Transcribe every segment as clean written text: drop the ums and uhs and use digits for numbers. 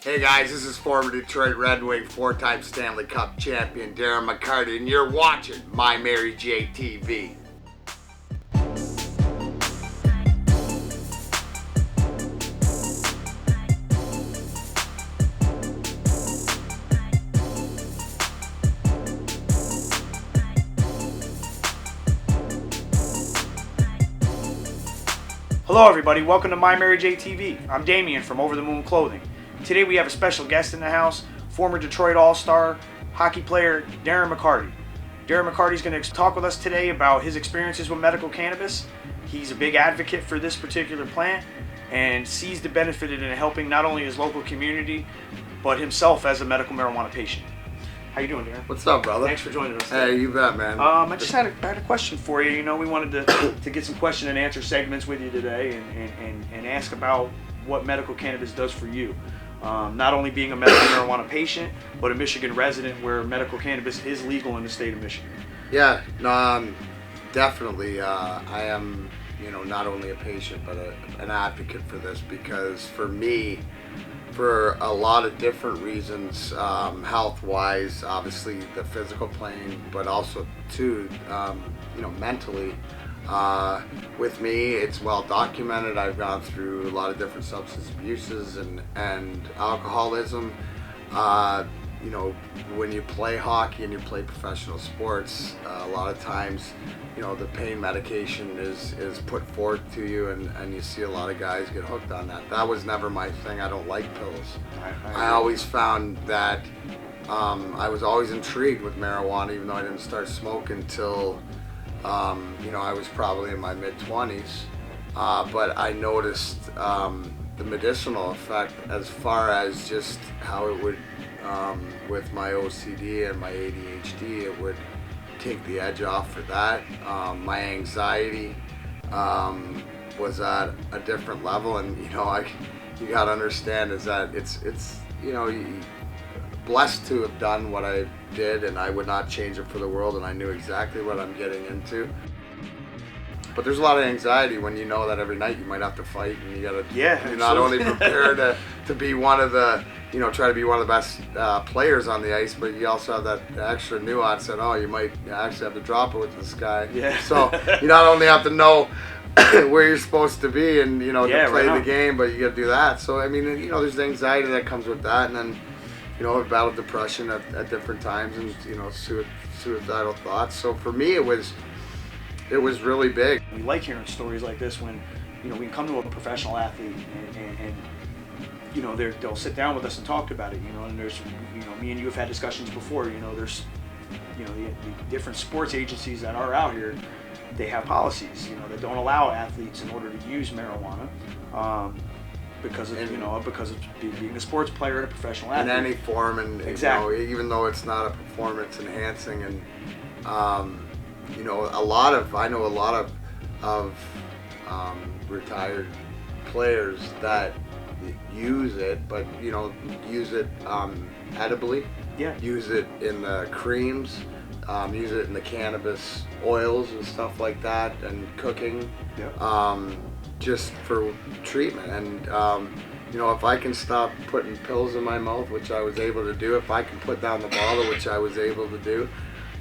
Hey guys, this is former Detroit Red Wing, four-time Stanley Cup Champion Darren McCarty, and you're watching My MaryJ TV. Hello everybody, welcome to My MaryJ TV. I'm Damien from Over the Moon Clothing. Today we have a special guest in the house, former Detroit All-Star hockey player Darren McCarty. Darren McCarty is going to talk with us today about his experiences with medical cannabis. He's a big advocate for this particular plant and sees the benefit in helping not only his local community, but himself as a medical marijuana patient. How you doing, Darren? What's up, brother? Thanks for joining us today. Hey, you bet, man. I just had a question for you. You know, we wanted to get some question and answer segments with you today and ask about what medical cannabis does for you. Not only being a medical marijuana patient, but a Michigan resident where medical cannabis is legal in the state of Michigan. Yeah, definitely. I am, not only a patient, but an advocate for this because for me, for a lot of different reasons, health-wise, obviously the physical plane, but also too, mentally. With me, it's well documented. I've gone through a lot of different substance abuses and alcoholism. When you play hockey and you play professional sports, a lot of times, the pain medication is put forth to you, and you see a lot of guys get hooked on that. That was never my thing. I don't like pills. I always found that I was always intrigued with marijuana, even though I didn't start smoking until I was probably in my mid-20s, but I noticed the medicinal effect as far as just how it would, with my OCD and my ADHD, it would take the edge off for that. My anxiety was at a different level, and you gotta understand is that it's blessed to have done what I did, and I would not change it for the world, and I knew exactly what I'm getting into. But there's a lot of anxiety when you know that every night you might have to fight, and you're not only prepared to be one of the, try to be one of the best players on the ice, but you also have that extra nuance that, you might actually have to drop it with this guy. Yeah. So you not only have to know where you're supposed to be and, to play the game, but you got to do that. So, there's the anxiety that comes with that, and then, I've battled depression at different times and, suicidal thoughts. So for me, it was really big. We like hearing stories like this when, we can come to a professional athlete and they'll sit down with us and talk about it, and there's, me and you have had discussions before, there's, the different sports agencies that are out here, they have policies, that don't allow athletes in order to use marijuana. Because of being a sports player and a professional athlete. In any form, and exactly. Even though it's not a performance enhancing, and I know a lot of retired players that use it, but use it edibly. Yeah. Use it in the creams. Use it in the cannabis oils and stuff like that, and cooking. Yeah. Just for treatment, and if I can stop putting pills in my mouth, which I was able to do, if I can put down the bottle, which I was able to do,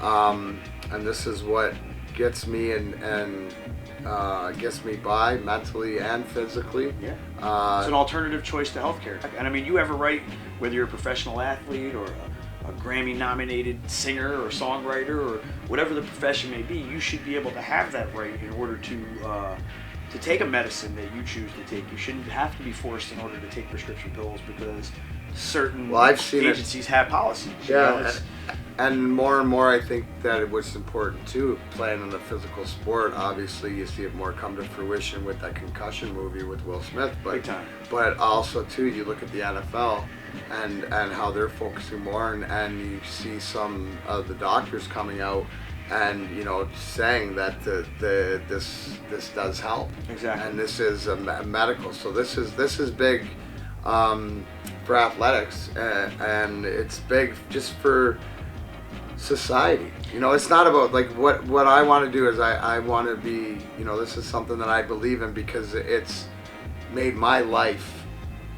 and this is what gets me and gets me by mentally and physically. Yeah. It's an alternative choice to healthcare, and you have a right, whether you're a professional athlete or a Grammy-nominated singer or songwriter or whatever the profession may be, you should be able to have that right in order to take a medicine that you choose to take. You shouldn't have to be forced in order to take prescription pills because certain agencies have policies. Yeah, and more I think that it was important too, playing in the physical sport. Obviously, you see it more come to fruition with that concussion movie with Will Smith. Big time. But also too, you look at the NFL and how they're focusing more, and you see some of the doctors coming out and saying that this does help. Exactly. And this is a medical. So this is big for athletics, and it's big just for society. It's not about like what I want to do is I want to be, this is something that I believe in because it's made my life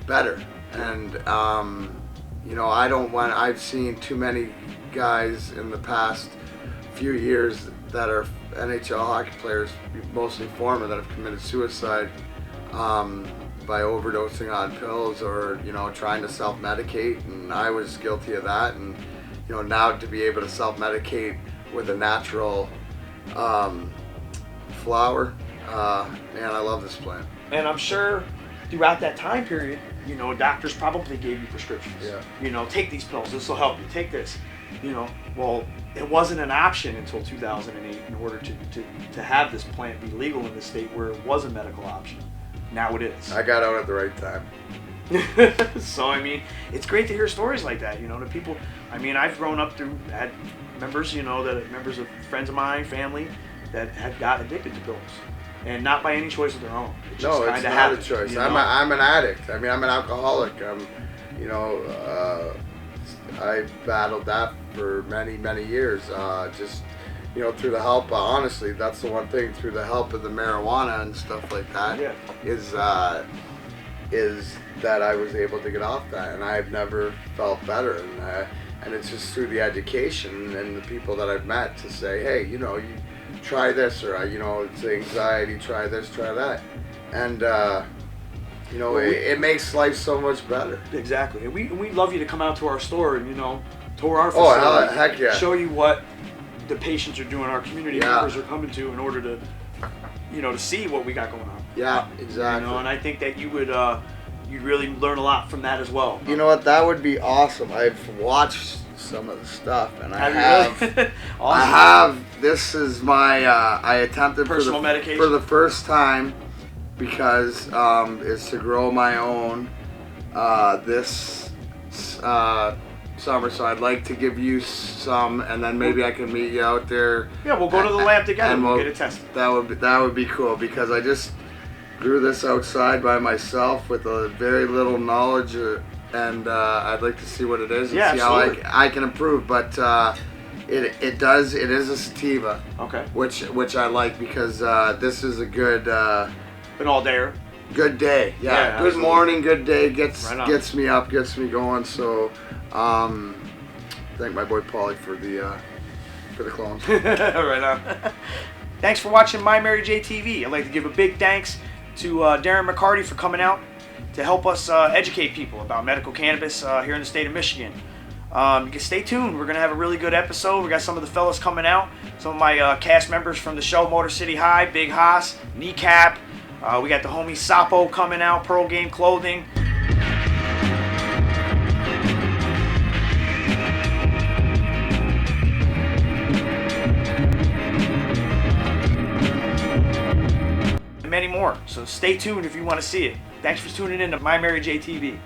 better. And I've seen too many guys in the past few years that are NHL hockey players, mostly former, that have committed suicide by overdosing on pills or trying to self-medicate, and I was guilty of that. And now to be able to self-medicate with a natural flower, man, I love this plant. And I'm sure throughout that time period, doctors probably gave you prescriptions. Yeah. Take these pills, this will help you, take this. Well, it wasn't an option until 2008 in order to have this plant be legal in the state where it was a medical option. Now it is. I got out at the right time. So, I mean, it's great to hear stories like that, the people. I mean, I've grown up had members, members of friends of mine, family, that had got addicted to pills. And not by any choice of their own. No, it's not a choice. I'm an addict. I mean, I'm an alcoholic. I battled that for many, many years. Through the help. Honestly, that's the one thing. Through the help of the marijuana and stuff like that, yeah. is that I was able to get off that, and I've never felt better. And it's just through the education and the people that I've met to say, hey, you try this, or it's anxiety, try this, try that, and it makes life so much better. Exactly. And we'd love you to come out to our store and tour our facility. Oh, heck yeah. Show you what the patients are doing, our community members are coming to, in order to to see what we got going on. Yeah, exactly. And I think that you would you'd really learn a lot from that as well. You know what? That would be awesome. I've watched some of the stuff, and I have. Really? Awesome. I have. This is my. I attempted personal medication for the first time because it's to grow my own this summer. So I'd like to give you some, and then maybe I can meet you out there. Yeah, we'll go to the lab together and we'll get it tested. That would be cool, because I just grew this outside by myself with a very little knowledge, and I'd like to see what it is and see absolutely. how I can improve. But it is a sativa, okay, which I like, because this is a good an all-dayer. Good day, yeah. Good morning, good day, gets me up, gets me going. So thank my boy Paulie for the clones. Right on. Thanks for watching My MaryJ TV. I'd like to give a big thanks to Darren McCarty for coming out to help us educate people about medical cannabis here in the state of Michigan. You can stay tuned. We're going to have a really good episode. We got some of the fellas coming out. Some of my cast members from the show, Motor City High, Big Haas, Kneecap. We got the homie Sapo coming out, Pearl Game Clothing. And many more. So stay tuned if you want to see it. Thanks for tuning in to My MaryJ TV.